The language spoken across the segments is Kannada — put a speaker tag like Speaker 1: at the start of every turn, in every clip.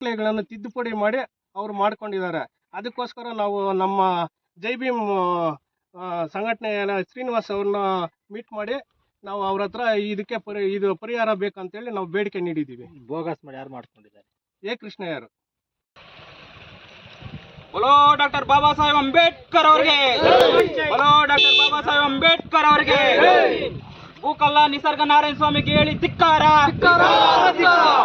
Speaker 1: ದಾಖಲೆಗಳನ್ನು ತಿದ್ದುಪಡಿ ಮಾಡಿ ಅವರು ಮಾಡ್ಕೊಂಡಿದ್ದಾರೆ. ಅದಕ್ಕೋಸ್ಕರ ನಾವು ನಮ್ಮ ಜೈ ಭೀಮ್ ಸಂಘಟನೆಯ ಶ್ರೀನಿವಾಸ್ ಅವ್ರನ್ನ ಮೀಟ್ ಮಾಡಿ ನಾವು ಅವ್ರ ಹತ್ರ ಇದಕ್ಕೆ ಇದು ಪರಿಹಾರ ಬೇಕಂತೇಳಿ ನಾವು ಬೇಡಿಕೆ ನೀಡಿದ್ದೀವಿ.
Speaker 2: ಬೋಗಸ್ ಮಾಡಿ ಯಾರು ಮಾಡ್ಕೊಂಡಿದ್ದಾರೆ?
Speaker 1: ಎ ಕೃಷ್ಣಯ್ಯರು.
Speaker 3: बोलो डॉक्टर बाबा साहेब अंबेडकर ಅವರಿಗೆ, बोलो डॉक्टर बाबा साहेब अंबेडकर ಅವರಿಗೆ. ಭೂಕಳ್ಳ ನಿಸರ್ಗ ನಾರಾಯಣ ಸ್ವಾಮಿಗೆ ಹೇಳಿ ಧಿಕ್ಕಾರ,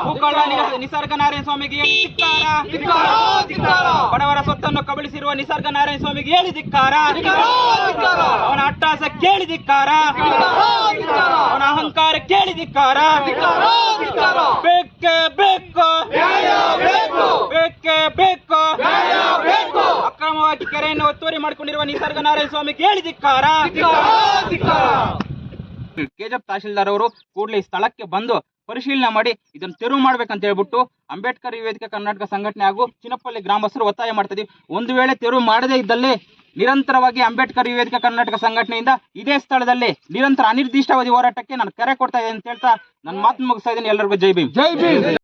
Speaker 3: ಭೂಕಳ್ಳ ನಿಸರ್ಗ ನಾರಾಯಣ ಸ್ವಾಮಿಗೆ ಹೇಳಿ ಧಿಕ್ಕಾರ. ಬಡವರ ಸ್ವತ್ತನ್ನು ಕಬಳಿಸಿರುವ ನಿಸರ್ಗ ನಾರಾಯಣ ಸ್ವಾಮಿಗೆ ಹೇಳಿ ಧಿಕ್ಕಾರ. ಅವನ ಅಟ್ಟಹಾಸ ಕೇಳಿ ಧಿಕ್ಕಾರ, ಅವನ ಅಹಂಕಾರ ಕೇಳಿ ಧಿಕ್ಕಾರ. ಬೇಕೇ ಬೇಕು, ಬೇಕೇ ಬೇಕು. ಅಕ್ರಮವಾಗಿ ಕೆರೆಯನ್ನು ಒತ್ತುವರಿ ಮಾಡಿಕೊಂಡಿರುವ ನಿಸರ್ಗ ನಾರಾಯಣ ಸ್ವಾಮಿಗೆ ಹೇಳಿ ಧಿಕ್ಕಾರ. ಕೆಜಪ್ ತಹಶೀಲ್ದಾರ್ ಅವರು ಕೂಡಲೇ ಈ ಸ್ಥಳಕ್ಕೆ ಬಂದು ಪರಿಶೀಲನೆ ಮಾಡಿ ಇದನ್ನು ತೆರವು ಮಾಡ್ಬೇಕಂತ ಹೇಳ್ಬಿಟ್ಟು ಅಂಬೇಡ್ಕರ್ ವೇದಿಕೆ ಕರ್ನಾಟಕ ಸಂಘಟನೆ ಹಾಗೂ ಚಿನ್ನಪಲ್ಲಿ ಗ್ರಾಮಸ್ಥರು ಒತ್ತಾಯ ಮಾಡ್ತಾ ಇದೀವಿ. ಒಂದು ವೇಳೆ ತೆರವು ಮಾಡದೇ ಇದ್ದಲ್ಲಿ ನಿರಂತರವಾಗಿ ಅಂಬೇಡ್ಕರ್ ವೇದಿಕೆ ಕರ್ನಾಟಕ ಸಂಘಟನೆಯಿಂದ ಇದೇ ಸ್ಥಳದಲ್ಲಿ ನಿರಂತರ ಅನಿರ್ದಿಷ್ಟಾವಧಿ ಹೋರಾಟಕ್ಕೆ ನಾನು ಕರೆ ಕೊಡ್ತಾ ಇದ್ದೇನೆ ಅಂತ ಹೇಳ್ತಾ ನನ್ನ ಮಾತು ಮುಗಿಸ್ತಾ ಇದ್ದೀನಿ. ಎಲ್ಲರಿಗೂ ಜೈ ಭೀಮ್. ಜೈ ಭೀಮ್.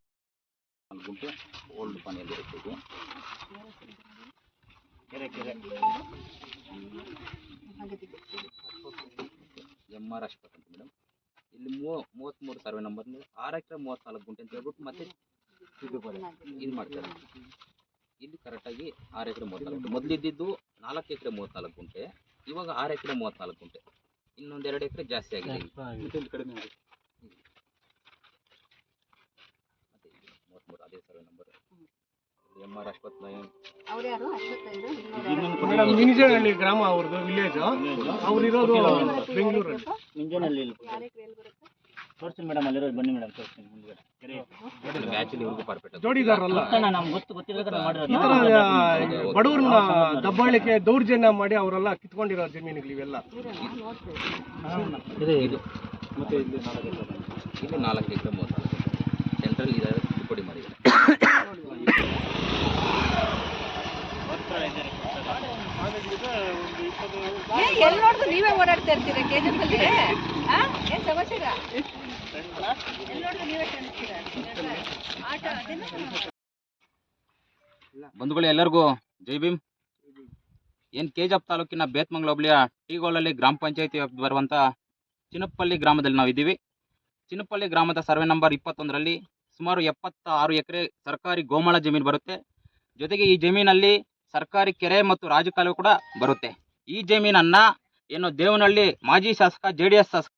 Speaker 3: MR ಆಸ್ಪತ್ರೆ ಮೇಡಮ್, ಇಲ್ಲಿ 33 ಸರ್ವೆ ನಂಬರ್ 6 ಎಕರೆ 34 ಗುಂಟೆ ಅಂತ ಹೇಳ್ಬಿಟ್ಟು ಮತ್ತೆ ಇದು ಮಾಡ್ತಾರೆ. ಇಲ್ಲಿ ಕರೆಕ್ಟಾಗಿ 6 ಎಕರೆ 34 ಗುಂಟೆ, ಮೊದಲಿದ್ದು 4 ಎಕರೆ 34 ಗುಂಟೆ, ಇವಾಗ 6 ಎಕರೆ 34 ಗುಂಟೆ, ಇನ್ನೊಂದು 2 ಎಕರೆ ಜಾಸ್ತಿ ಆಗಿದೆ. ಕಡಿಮೆ ಆಗಿದೆ. 33 ಅದೇ ಸರ್ವೆ ನಂಬರ್. MR ಆಸ್ಪತ್ರೆ
Speaker 1: ನಿಂಜನಹಳ್ಳಿ ಗ್ರಾಮ ಅವ್ರದ್ದು ವಿಲೇಜ್. ಅವ್ರಿರೋದು ಬೆಂಗಳೂರಲ್ಲಿ. ನಿಂಜನಹಳ್ಳಿ
Speaker 2: ತೋರಿಸ್ತೀನಿ ಮೇಡಮ್, ಅಲ್ಲಿರೋದು ಬನ್ನಿ ಮೇಡಮ್, ತೋರಿಸ್ತೀನಿ.
Speaker 1: ಜೋಡಿದಾರಲ್ಲ, ಈ ತರ ಬಡವ್ರನ್ನ ದಬ್ಬಾಳಿಕೆ ದೌರ್ಜನ್ಯ ಮಾಡಿ ಅವರೆಲ್ಲ ಕಿತ್ಕೊಂಡಿರೋ ಜಮೀನುಗಳು ಇವೆಲ್ಲ.
Speaker 3: ಮತ್ತೆ ಇಲ್ಲಿ 4 ಎಕರೆ 34 ಸೆಂಟ್ರಲ್ ಇದ್ದಾರೆ, ತಿದ್ದುಪಡಿ ಮಾಡಿದ್ದಾರೆ.
Speaker 4: ಎಲ್ಲಿ ನೋಡಿದ್ರು ನೀವೇ ಓಡಾಡ್ತಾ ಇರ್ತೀರಾ ಕೆಜಪ್ ಅಲ್ಲಿ? ಏನ್ ಸಮಾಚಾರ? ಎಲ್ಲಿ ನೋಡಿದ್ರು ನೀವೇ ಕಾಣಿಸ್ತೀರಾ ಆಟ.
Speaker 3: ಬಂಧುಗಳು ಎಲ್ಲರಿಗೂ ಜೈ ಭೀಮ್. ಏನು ಕೆಜಪ್ ತಾಲೂಕಿನ ಬೇತ್ಮಂಗ್ಲ ಹೋಬಳಿಯ ಟೀಗೋಲಲ್ಲಿ ಗ್ರಾಮ ಪಂಚಾಯತಿ ಬರುವಂಥ ಚಿನ್ನಪಲ್ಲಿ ಗ್ರಾಮದಲ್ಲಿ ನಾವು ಇದ್ದೀವಿ. ಚಿನ್ನಪಲ್ಲಿ ಗ್ರಾಮದ ಸರ್ವೆ ನಂಬರ್ 21ರಲ್ಲಿ ಸುಮಾರು 76 ಎಕರೆ ಸರ್ಕಾರಿ ಗೋಮಾಳ ಜಮೀನು ಬರುತ್ತೆ. ಜೊತೆಗೆ ಈ ಜಮೀನಲ್ಲಿ ಸರ್ಕಾರಿ ಕೆರೆ ಮತ್ತು ರಾಜಕಾಲುವೆ ಕೂಡ ಬರುತ್ತೆ. ಈ ಜಮೀನನ್ನ ಏನು ದೇವನಹಳ್ಳಿ ಮಾಜಿ ಶಾಸಕ JDS ಶಾಸಕ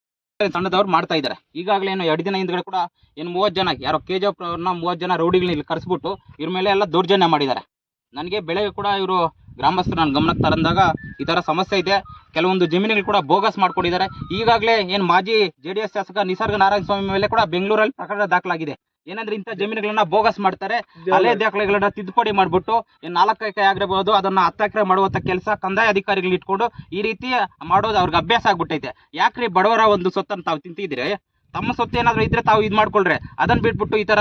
Speaker 3: ತಂಡದವ್ರು ಮಾಡ್ತಾ ಇದ್ದಾರೆ. ಈಗಾಗಲೇ ಏನು 2 ದಿನ ಹಿಂದ್ಗಡೆ ಕೂಡ ಏನು 30 ಜನ ಯಾರೋ ಕೆಜಪ್ ಅವ್ರನ್ನ 30 ಜನ ರೌಡಿಗಳನ್ನ ಇಲ್ಲಿ ಕರೆಸ್ಬಿಟ್ಟು ಇವ್ರ ಮೇಲೆ ಎಲ್ಲ ದೌರ್ಜನ್ಯ ಮಾಡಿದ್ದಾರೆ. ನನಗೆ ಬೆಳಗ್ಗೆ ಕೂಡ ಇವರು ಗ್ರಾಮಸ್ಥರು ನನ್ನ ಗಮನಕ್ಕೆ ತಂದಾಗ ಈ ಥರ ಸಮಸ್ಯೆ ಇದೆ, ಕೆಲವೊಂದು ಜಮೀನುಗಳು ಕೂಡ ಬೋಗಸ್ ಮಾಡ್ಕೊಂಡಿದ್ದಾರೆ. ಈಗಾಗಲೇ ಏನು ಮಾಜಿ JDS ಶಾಸಕ ನಿಸರ್ಗ ನಾರಾಯಣ ಸ್ವಾಮಿ ಮೇಲೆ ಕೂಡ ಬೆಂಗಳೂರಲ್ಲಿ ಪ್ರಕರಣ ದಾಖಲಾಗಿದೆ. ಏನಂದ್ರೆ ಇಂಥ ಜಮೀನುಗಳನ್ನ ಬೋಗಸ್ ಮಾಡ್ತಾರೆ, ಹಳೆ ದಾಖಲೆಗಳನ್ನ ತಿದ್ದುಪಡಿ ಮಾಡಿಬಿಟ್ಟು 4 ಎಕರೆ ಆಗಿರಬಹುದು ಅದನ್ನ 10 ಎಕರೆ ಮಾಡುವಂಥ ಕೆಲಸ ಕಂದಾಯ ಅಧಿಕಾರಿಗಳು ಇಟ್ಕೊಂಡು ಈ ರೀತಿ ಮಾಡೋದು ಅವ್ರಿಗೆ ಅಭ್ಯಾಸ ಆಗ್ಬಿಟ್ಟೈತೆ. ಯಾಕ್ರಿ ಬಡವರ ಒಂದು ಸ್ವತ್ತನ್ನು ತಾವು ತಿಂತಿದ್ರೆ, ತಮ್ಮ ಸ್ವತ್ತು ಏನಾದರೂ ಇದ್ರೆ ತಾವು ಇದು ಮಾಡ್ಕೊಳ್ರೆ, ಅದನ್ನ ಬಿಟ್ಬಿಟ್ಟು ಈ ಥರ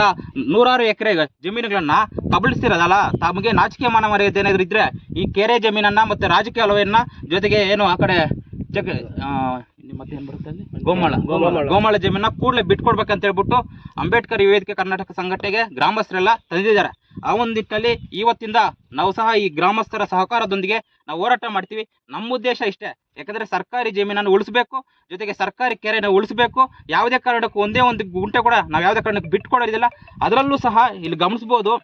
Speaker 3: 100 ಎಕರೆ ಜಮೀನುಗಳನ್ನ ಕಬಳಿಸ್ತಿರೋದಲ್ಲ. ತಮಗೆ ನಾಚಿಕೆ ಮಾನ ಮರ್ಯಾದೆ ಏನಾದರೂ ಇದ್ರೆ ಈ ಕೆರೆ ಜಮೀನನ್ನ ಮತ್ತೆ ರಾಜಕೀಯ ಅಲವೆಯನ್ನ ಜೊತೆಗೆ ಏನು ಆ ಕಡೆ ಮತ್ತೇನು ಬರುತ್ತೆ ಅಲ್ಲಿ ಗೋಮಾಳ ಜಮೀನ ಕೂಡಲೇ ಬಿಟ್ಕೊಡ್ಬೇಕಂತ ಹೇಳ್ಬಿಟ್ಟು ಅಂಬೇಡ್ಕರ್ ವೇದಿಕೆ ಕರ್ನಾಟಕ ಸಂಘಟನೆಗೆ ಗ್ರಾಮಸ್ಥರೆಲ್ಲ ತಂದಿದ್ದಾರೆ. ಆ ಒಂದು ನಿಟ್ಟಿನಲ್ಲಿ ಇವತ್ತಿಂದ ನಾವು ಸಹ ಈ ಗ್ರಾಮಸ್ಥರ ಸಹಕಾರದೊಂದಿಗೆ ನಾವು ಹೋರಾಟ ಮಾಡ್ತೀವಿ. ನಮ್ಮ ಉದ್ದೇಶ ಇಷ್ಟೇ, ಯಾಕಂದರೆ ಸರ್ಕಾರಿ ಜಮೀನನ್ನು ಉಳಿಸಬೇಕು, ಜೊತೆಗೆ ಸರ್ಕಾರಿ ಕೆರೆನ ಉಳಿಸಬೇಕು. ಯಾವುದೇ ಕಾರಣಕ್ಕೂ ಒಂದೇ ಒಂದು ಗುಂಟೆ ಕೂಡ ನಾವು ಯಾವುದೇ ಕಾರಣಕ್ಕೂ ಬಿಟ್ಕೊಡೋದಿಲ್ಲ. ಅದರಲ್ಲೂ ಸಹ ಇಲ್ಲಿ ಗಮನಿಸ್ಬೋದು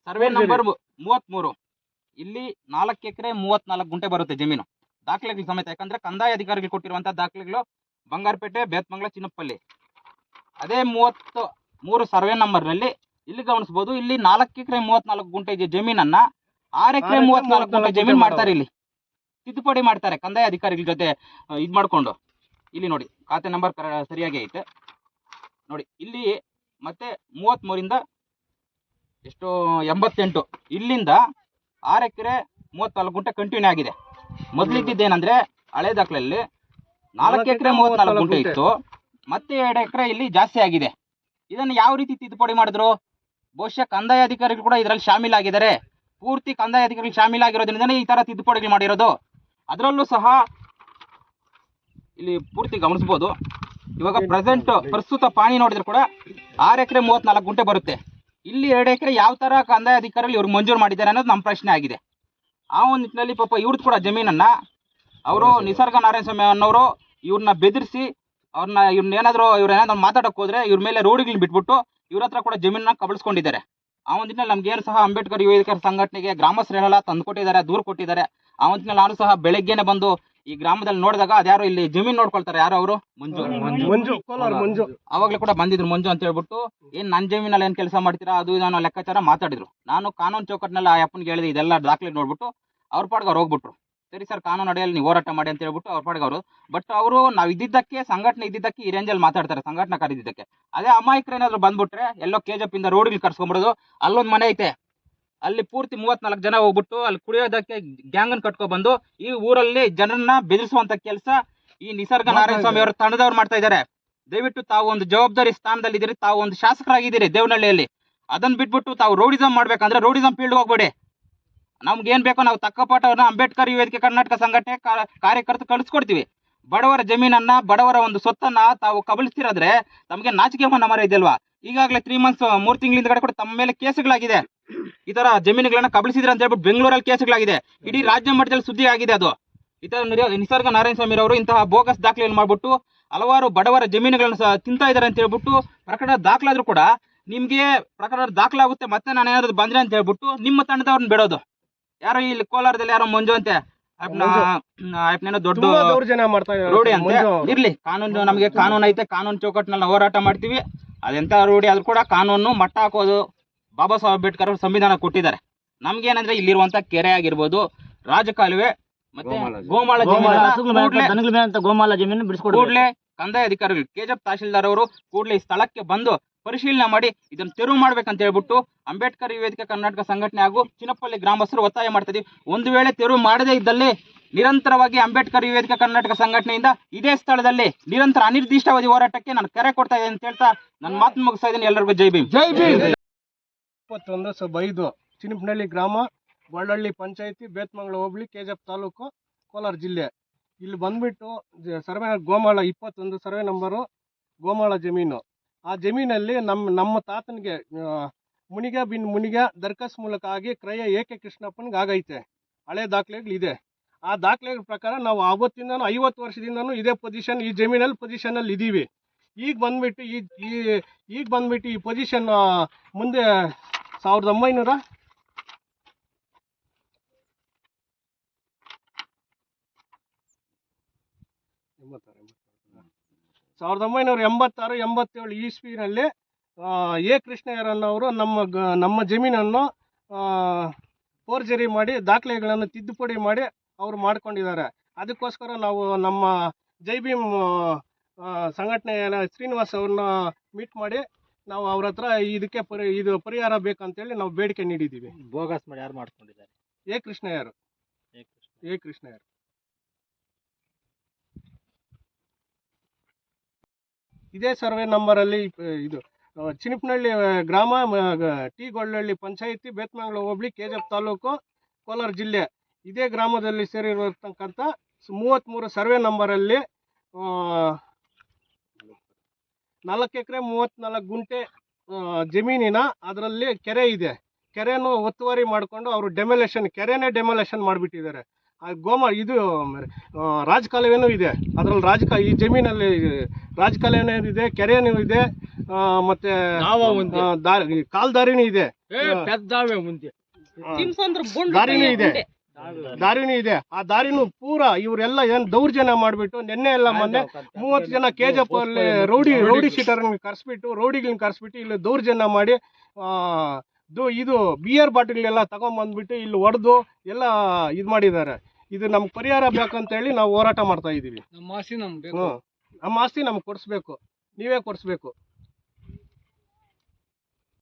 Speaker 3: ಸರ್ವೆ ನಂಬರ್ 33 ಇಲ್ಲಿ 4 ಎಕರೆ 34 ಗುಂಟೆ ಬರುತ್ತೆ ಜಮೀನು, ದಾಖಲೆಗಳು ಸಮೇತ. ಯಾಕಂದ್ರೆ ಕಂದಾಯ ಅಧಿಕಾರಿಗಳು ಕೊಟ್ಟಿರುವಂತಹ ದಾಖಲೆಗಳು ಬಂಗಾರಪೇಟೆ, ಬೇತ್ಮಂಗ್ಲ, ಚಿನ್ನಪಲ್ಲಿ. ಅದೇ 33 ಸರ್ವೆ ನಂಬರ್ನಲ್ಲಿ ಇಲ್ಲಿ ಗಮನಿಸಬಹುದು, ಇಲ್ಲಿ 4 ಎಕರೆ 34 ಗುಂಟೆ ಜಮೀನನ್ನ 6 ಎಕರೆ 34 ಗುಂಟೆ ಜಮೀನು ಮಾಡ್ತಾರೆ. ಇಲ್ಲಿ ತಿದ್ದುಪಡಿ ಮಾಡ್ತಾರೆ ಕಂದಾಯ ಅಧಿಕಾರಿಗಳ ಜೊತೆ ಇದು ಮಾಡ್ಕೊಂಡು. ಇಲ್ಲಿ ನೋಡಿ ಖಾತೆ ನಂಬರ್ ಸರಿಯಾಗಿ ಐತೆ ನೋಡಿ. ಇಲ್ಲಿ ಮತ್ತೆ 33ರಿಂದ ಎಷ್ಟು 88, ಇಲ್ಲಿಂದ 6 ಎಕರೆ 34 ಗುಂಟೆ ಕಂಟಿನ್ಯೂ ಆಗಿದೆ. ಮೊದಲಿದ್ದೇನೆಂದ್ರೆ ಹಳೆ ದಾಖಲೆಯಲ್ಲಿ 4 ಎಕರೆ 34 ಗುಂಟೆ ಇತ್ತು, ಮತ್ತೆ 2 ಎಕರೆ ಇಲ್ಲಿ ಜಾಸ್ತಿ ಆಗಿದೆ. ಇದನ್ನು ಯಾವ ರೀತಿ ತಿದ್ದುಪಡಿ ಮಾಡಿದ್ರು? ಬಹುಶಃ ಕಂದಾಯ ಅಧಿಕಾರಿಗಳು ಕೂಡ ಇದರಲ್ಲಿ ಶಾಮೀಲಾಗಿದ್ದಾರೆ. ಪೂರ್ತಿ ಕಂದಾಯ ಅಧಿಕಾರಿಗಳು ಶಾಮೀಲಾಗಿರೋದ್ರಿಂದನೇ ಈ ತರ ತಿದ್ದುಪಡಿಗಳು ಮಾಡಿರೋದು. ಅದರಲ್ಲೂ ಸಹ ಇಲ್ಲಿ ಪೂರ್ತಿ ಗಮನಿಸಬಹುದು. ಇವಾಗ ಪ್ರಸ್ತುತ ಪಾಣಿ ನೋಡಿದ್ರೆ ಕೂಡ 6 ಎಕರೆ 34 ಗುಂಟೆ ಬರುತ್ತೆ. ಇಲ್ಲಿ 2 ಎಕರೆ ಯಾವ ತರ ಕಂದಾಯ ಅಧಿಕಾರಿಗಳು ಇವ್ರು ಮಂಜೂರು ಮಾಡಿದ್ದಾರೆ ಅನ್ನೋದು ನಮ್ಮ ಪ್ರಶ್ನೆ ಆಗಿದೆ. ಆ ಒಂದು ನಿಟ್ಟಿನಲ್ಲಿ ಪಾಪ ಇವ್ರದ್ದು ಕೂಡ ಜಮೀನನ್ನ ಅವರು ನಿಸರ್ಗ ನಾರಾಯಣ ಸ್ವಾಮಿ ಅನ್ನೋರು ಇವ್ರನ್ನ ಬೆದರಿಸಿ ಇವ್ರೇನಾದ್ರೂ ಮಾತಾಡಕ್ ಹೋದ್ರೆ ಇವ್ರ ಮೇಲೆ ರೋಡ್ಗಳನ್ನ ಬಿಟ್ಬಿಟ್ಟು ಇವ್ರ ಹತ್ರ ಕೂಡ ಜಮೀನನ್ನ ಕಬಳಿಸ್ಕೊಂಡಿದ್ದಾರೆ. ಆ ಒಂದು ನಿಟ್ಟಿನಲ್ಲಿ ನಮ್ಗೇನು ಸಹ ಅಂಬೇಡ್ಕರ್ ಯುವಕರ ಸಂಘಟನೆಗೆ ಗ್ರಾಮಸ್ಥರೆಲ್ಲ ತಂದುಕೊಟ್ಟಿದ್ದಾರೆ, ದೂರು ಕೊಟ್ಟಿದ್ದಾರೆ. ಆ ಒಂದು ನಿಟ್ಟಿನಲ್ಲಿ ನಾನು ಸಹ ಬೆಳಗ್ಗೆನೆ ಬಂದು ಈ ಗ್ರಾಮದಲ್ಲಿ ನೋಡಿದಾಗ ಅದ್ಯಾರು ಇಲ್ಲಿ ಜಮೀನ್ ನೋಡ್ಕೊಳ್ತಾರೆ, ಯಾರು ಅವರು
Speaker 1: ಮಂಜು
Speaker 3: ಅವಾಗ್ಲೂ ಕೂಡ ಬಂದಿದ್ರು ಮಂಜು ಅಂತ ಹೇಳ್ಬಿಟ್ಟು, ಏನ್ ನನ್ನ ಜಮೀನಲ್ಲಿ ಏನ್ ಕೆಲಸ ಮಾಡ್ತೀರಾ ಅದು ಇದನ್ನ ಲೆಕ್ಕಾಚಾರ ಮಾತಾಡಿದ್ರು. ನಾನು ಕಾನೂನು ಚೌಕಟ್ಟಿನಲ್ಲಿ ಆ ಅಪ್ಪನಿಗೆ ಹೇಳಿದೆ, ಇದೆಲ್ಲ ದಾಖಲೆ ನೋಡ್ಬಿಟ್ಟು ಅವ್ರ ಪಾಡ್ಗೆ ಅವ್ರು ಹೋಗ್ಬಿಟ್ರು. ಸರಿ ಸರ್, ಕಾನೂನು ಅಡಿಯಲ್ಲಿ ನೀವು ಹೋರಾಟ ಮಾಡಿ ಅಂತ ಹೇಳ್ಬಿಟ್ಟು ಅವ್ರ ಪಾಡ್ಗೆ ಅವರು. ಬಟ್ ಅವರು ನಾವು ಇದ್ದಿದ್ದಕ್ಕೆ ಸಂಘಟನೆ ಇದ್ದಿದ್ದಕ್ಕೆ ಈ ರೇಂಜಲ್ಲಿ ಮಾತಾಡ್ತಾರೆ, ಸಂಘಟನೆ ಕರೆದಿದ್ದಕ್ಕೆ. ಅದೇ ಅಮಾಯಕರು ಏನಾದ್ರು ಬಂದ್ಬಿಟ್ರೆ ಎಲ್ಲೋ KJP ಇಂದ ರೋಡ್ಗೆ ಕರ್ಸ್ಕೊಂಡ್ಬಿಡೋದು. ಅಲ್ಲೊಂದು ಮನೆ ಐತೆ, ಅಲ್ಲಿ ಪೂರ್ತಿ 34 ಜನ ಹೋಗ್ಬಿಟ್ಟು ಅಲ್ಲಿ ಕುಡಿಯೋದಕ್ಕೆ ಗ್ಯಾಂಗನ್ ಕಟ್ಕೊ ಬಂದು ಈ ಊರಲ್ಲಿ ಜನರನ್ನ ಬೆದರಿಸುವಂತ ಕೆಲಸ ಈ ನಿಸರ್ಗ ನಾರಾಯಣ ಸ್ವಾಮಿ ಅವರ ತಂಡದವ್ರು ಮಾಡ್ತಾ ಇದ್ದಾರೆ. ದಯವಿಟ್ಟು ತಾವು ಒಂದು ಜವಾಬ್ದಾರಿ ಸ್ಥಾನದಲ್ಲಿ ಇದ್ದೀರಿ, ತಾವು ಒಂದು ಶಾಸಕರಾಗಿದ್ದೀರಿ ದೇವನಹಳ್ಳಿಯಲ್ಲಿ. ಅದನ್ನ ಬಿಟ್ಬಿಟ್ಟು ತಾವು ರೋಡಿಸಂ ಮಾಡ್ಬೇಕಂದ್ರೆ ರೋಡಿಸಂ ಫೀಲ್ಡ್ ಹೋಗ್ಬೇಡಿ. ನಮ್ಗೆ ಏನ್ ಬೇಕೋ ನಾವು ತಕ್ಕ ಪಾಠವನ್ನ ಅಂಬೇಡ್ಕರ್ ವೇದಿಕೆ ಕರ್ನಾಟಕ ಸಂಘಟನೆ ಕಾರ್ಯಕರ್ತರು ಕಳಿಸ್ಕೊಡ್ತೀವಿ. ಬಡವರ ಜಮೀನನ್ನ, ಬಡವರ ಒಂದು ಸೊತ್ತನ್ನ ತಾವು ಕಬಳಿಸ್ತಿರಾದ್ರೆ ತಮಗೆ ನಾಚಿಕೆ ಮರ ಇದೆಯಲ್ವಾ? ಈಗಾಗಲೇ 3 ಮಂತ್ಸ್ 3 ತಿಂಗಳಿಂದ ಕೂಡ ತಮ್ಮ ಮೇಲೆ ಕೇಸುಗಳಾಗಿದೆ. ಈ ತರ ಜಮೀನುಗಳನ್ನ ಕಬಳಿಸಿದ್ರೆ ಅಂತ ಹೇಳ್ಬಿಟ್ಟು ಬೆಂಗಳೂರಲ್ಲಿ ಕೇಸುಗಳಾಗಿದೆ. ಇಡೀ ರಾಜ್ಯ ಮಟ್ಟದಲ್ಲಿ ಸುದ್ದಿ ಆಗಿದೆ ಅದು. ಈ ತರ ನಿಸರ್ಗ ನಾರಾಯಣ ಸ್ವಾಮಿ ಅವರು ಇಂತಹ ಬೋಗಸ್ ದಾಖಲೆಯನ್ನು ಮಾಡ್ಬಿಟ್ಟು ಹಲವಾರು ಬಡವರ ಜಮೀನುಗಳನ್ನ ತಿಂತಾ ಇದಾರೆ ಅಂತ ಹೇಳ್ಬಿಟ್ಟು ಪ್ರಕರಣ ದಾಖಲಾದ್ರೂ ಕೂಡ ನಿಮ್ಗೆ ಪ್ರಕರಣ ದಾಖಲಾಗುತ್ತೆ, ಮತ್ತೆ ನಾನು ಏನಾದ್ರು ಬಂದ್ರೆ ಅಂತ ಹೇಳ್ಬಿಟ್ಟು ನಿಮ್ಮ ತಂಡದವ್ರನ್ನ ಬಿಡೋದು. ಯಾರೋ ಇಲ್ಲಿ ಕೋಲಾರದಲ್ಲಿ ಯಾರೋ ಮಂಜು ಅಂತೆ ದೊಡ್ಡ
Speaker 1: ದೌರ್ಜನ್ಯ ಮಾಡ್ತಾ
Speaker 3: ರೂಢಿ ಅಂತ ಇರ್ಲಿ. ಕಾನೂನು ನಮಗೆ ಕಾನೂನು ಐತೆ, ಕಾನೂನು ಚೌಕಟ್ಟಿನಲ್ಲಿ ಹೋರಾಟ ಮಾಡ್ತೀವಿ. ಅದೆಂತ ರೂಢಿ ಆದ್ರೂ ಕೂಡ ಕಾನೂನು ಮಟ್ಟ ಹಾಕೋದು ಬಾಬಾ ಸಾಹೇಬ್ ಅಂಬೇಡ್ಕರ್ ಅವರು ಸಂವಿಧಾನ ಕೊಟ್ಟಿದ್ದಾರೆ. ನಮ್ಗೇನಂದ್ರೆ ಇಲ್ಲಿರುವಂತ ಕೆರೆ ಆಗಿರ್ಬೋದು, ರಾಜಕಾಲುವೆ ಮತ್ತೆ ಗೋಮಾಳ
Speaker 2: ಜಮೀನು ಬಿಡಿಸ್ಕೊಡ್ಬೇಕು.
Speaker 3: ಕೂಡಲೇ ಕಂದಾಯ ಅಧಿಕಾರಿಗಳು KJP ತಹಶೀಲ್ದಾರ್ ಅವರು ಕೂಡಲೇ ಈ ಸ್ಥಳಕ್ಕೆ ಬಂದು ಪರಿಶೀಲನೆ ಮಾಡಿ ಇದನ್ನು ತೆರವು ಮಾಡ್ಬೇಕಂತ ಹೇಳ್ಬಿಟ್ಟು ಅಂಬೇಡ್ಕರ್ ವೇದಿಕೆ ಕರ್ನಾಟಕ ಸಂಘಟನೆ ಹಾಗೂ ಚಿನ್ನಪಲ್ಲಿ ಗ್ರಾಮಸ್ಥರು ಒತ್ತಾಯ ಮಾಡ್ತಾ ಇದೀವಿ. ಒಂದು ವೇಳೆ ತೆರವು ಮಾಡದೇ ಇದ್ದಲ್ಲಿ ನಿರಂತರವಾಗಿ ಅಂಬೇಡ್ಕರ್ ವೇದಿಕೆ ಕರ್ನಾಟಕ ಸಂಘಟನೆಯಿಂದ ಇದೇ ಸ್ಥಳದಲ್ಲಿ ನಿರಂತರ ಅನಿರ್ದಿಷ್ಟಾವಧಿ ಹೋರಾಟಕ್ಕೆ ನಾನು ಕರೆ ಕೊಡ್ತಾ ಇದ್ದೀನಿ ಅಂತ ಹೇಳ್ತಾ ನನ್ನ ಮಾತು ಮುಗಿಸ್ತಾ ಇದ್ದೀನಿ. ಎಲ್ಲರಿಗೂ ಜೈ ಭೀಮ್.
Speaker 1: 21/5 ಚಿನ್ನಪನಹಳ್ಳಿ ಗ್ರಾಮ, ಗೊಳ್ಳಹಳ್ಳಿ ಪಂಚಾಯತಿ, ಬೇತ್ಮಂಗ್ಲ ಹೋಬಳಿ, KJP ತಾಲೂಕು, ಕೋಲಾರ ಜಿಲ್ಲೆ. ಇಲ್ಲಿ ಬಂದ್ಬಿಟ್ಟು ಸರ್ವೆ ಗೋಮಾಳ 21 ಸರ್ವೆ ನಂಬರು ಗೋಮಾಳ ಜಮೀನು. ಆ ಜಮೀನಲ್ಲಿ ನಮ್ಮ ತಾತನಿಗೆ ಮುನಿಗ ದರ್ಖಾಸ್ ಮೂಲಕ ಆಗಿ ಕ್ರಯ AK ಕೃಷ್ಣಪ್ಪನಿಗೆ ಆಗೈತೆ. ಹಳೆ ದಾಖಲೆಗಳಿದೆ. ಆ ದಾಖಲೆಗಳ ಪ್ರಕಾರ ನಾವು ಆವತ್ತಿಂದನೂ 50 ವರ್ಷದಿಂದನೂ ಇದೇ ಪೊಸಿಷನ್, ಈ ಜಮೀನಲ್ಲಿ ಪೊಸಿಷನಲ್ಲಿ ಇದ್ದೀವಿ. ಈಗ ಬಂದ್ಬಿಟ್ಟು ಈ ಪೊಸಿಷನ್ ಮುಂದೆ 1986-87 ಇಸ್ವಿನಲ್ಲಿ ಕೃಷ್ಣಯ್ಯರನ್ನವರು ನಮ್ಮ ಜಮೀನನ್ನು ಫೋರ್ಜರಿ ಮಾಡಿ ದಾಖಲೆಗಳನ್ನು ತಿದ್ದುಪಡಿ ಮಾಡಿ ಅವರು ಮಾಡ್ಕೊಂಡಿದ್ದಾರೆ. ಅದಕ್ಕೋಸ್ಕರ ನಾವು ನಮ್ಮ ಜೈ ಭೀಮ್ ಸಂಘಟನೆಯ ಶ್ರೀನಿವಾಸ್ ಅವ್ರನ್ನ ಮೀಟ್ ಮಾಡಿ ನಾವು ಅವ್ರ ಹತ್ರ ಇದಕ್ಕೆ ಪರಿಹಾರ ಬೇಕಂತೇಳಿ ನಾವು ಬೇಡಿಕೆ ನೀಡಿದ್ದೀವಿ.
Speaker 2: ಬೋಗಸ್ ಮಾಡಿ ಯಾರು ಮಾಡ್ಕೊಂಡಿದ್ದಾರೆ?
Speaker 1: ಕೃಷ್ಣಯ್ಯರು. ಇದೇ ಸರ್ವೆ ನಂಬರಲ್ಲಿ ಇದು ಚಿನ್ನಪನಹಳ್ಳಿ ಗ್ರಾಮ, ಗೊಳ್ಳಹಳ್ಳಿ ಪಂಚಾಯಿತಿ, ಬೇತ್ಮಂಗ್ಲ ಹೋಬಳಿ, KJP ತಾಲೂಕು, ಕೋಲಾರ ಜಿಲ್ಲೆ. ಇದೇ ಗ್ರಾಮದಲ್ಲಿ ಸೇರಿರತಕ್ಕಂಥ 33 ಸರ್ವೆ ನಂಬರಲ್ಲಿ 4 ಎಕರೆ 34 ಗುಂಟೆ ಜಮೀನಿನ ಅದರಲ್ಲಿ ಕೆರೆ ಇದೆ. ಕೆರೆಯನ್ನು ಒತ್ತುವರಿ ಮಾಡಿಕೊಂಡು ಅವರು ಕೆರೆನೇ ಡೆಮೊಲೇಷನ್ ಮಾಡಿಬಿಟ್ಟಿದ್ದಾರೆ. ಇದು ರಾಜಕಾಲುವೆನೂ ಇದೆ. ಅದರಲ್ಲಿ ಈ ಜಮೀನಲ್ಲಿ ರಾಜಕಾಲುವೆನೂ ಇದೆ, ಕೆರೆನೂ ಇದೆ, ಮತ್ತೆ ಕಾಲ್ದಾರಿನೂ ಇದೆ, ದಾರಿನೂ ಇದೆ. ಆ ದಾರಿನೂ ಪೂರಾ ಇವರೆಲ್ಲ ಏನ್ ದೌರ್ಜನ್ಯ ಮಾಡಿಬಿಟ್ಟು ಮೊನ್ನೆ 30 ಜನ KJP ಅಲ್ಲಿ ರೌಡಿ ಶೀಟರ್ಗಳನ್ನ ಕರೆಸ್ಬಿಟ್ಟು ಇಲ್ಲಿ ದೌರ್ಜನ್ಯ ಮಾಡಿ ಇದು ಬಿಯರ್ ಬಾಟಲ್ಗಳೆಲ್ಲ ತಗೊಂಡ್ಬಂದ್ಬಿಟ್ಟು ಇಲ್ಲಿ ಹೊಡೆದು ಎಲ್ಲ ಇದು ಮಾಡಿದ್ದಾರೆ. ಇದು ನಮ್ಗೆ ಪರಿಹಾರ ಬೇಕಂತೇಳಿ ನಾವು ಹೋರಾಟ ಮಾಡ್ತಾ ಇದ್ದೀವಿ. ನಮ್ಮ ಆಸ್ತಿ ನಮ್ಗೆ ಕೊಡಿಸ್ಬೇಕು, ನೀವೇ ಕೊಡಿಸ್ಬೇಕು.